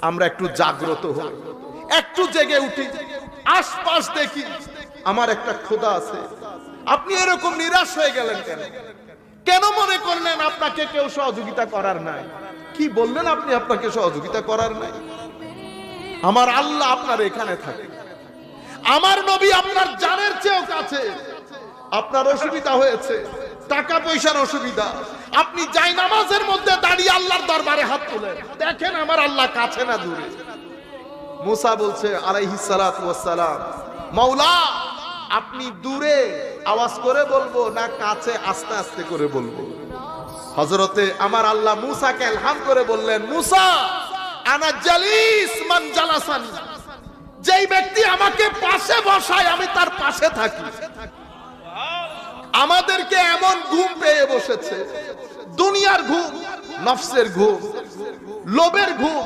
আমরা একটু জাগ্রত হই, একটু জেগে উঠি, আশপাশ দেখি আমার একটা খোদা আছে। আপনি এরকম নিরাশ হয়ে গেলেন কেন? কেন মনে করলেন আপনাকে কেউ সহযোগিতা করার নাই? কি বললেন আপনি আপনাকে সহযোগিতা করার নাই? আমার আল্লাহ আপনার এখানে থাকে, আমার নবী আপনার জানের চেয়েও কাছে। আপনার অসুবিধা হয়েছে, টাকা পয়সার অসুবিধা, আপনি যাই নামাজের মধ্যে দাঁড়িয়ে আল্লাহর দরবারে হাত তুলেন, দেখেন আমার আল্লাহ কাছে না দূরে। মুসা বলছে আলাইহিস সালাতু ওয়াস সালাম, মাওলা আপনি দূরে আওয়াজ করে বলবো না কাছে আস্তে আস্তে করে বলবো? হযরতে আমার আল্লাহ মুসাকে ইলহাম করে বললেন, মুসা আনা জালিস মান জালাসানি, যেই ব্যক্তি আমাকে পাশে বসায় আমি তার পাশে থাকি। আমাদেরকে এমন ঘুম পেয়ে বসেছে, দুনিয়ার ঘুম, নফসের ঘুম, লোভের ঘুম,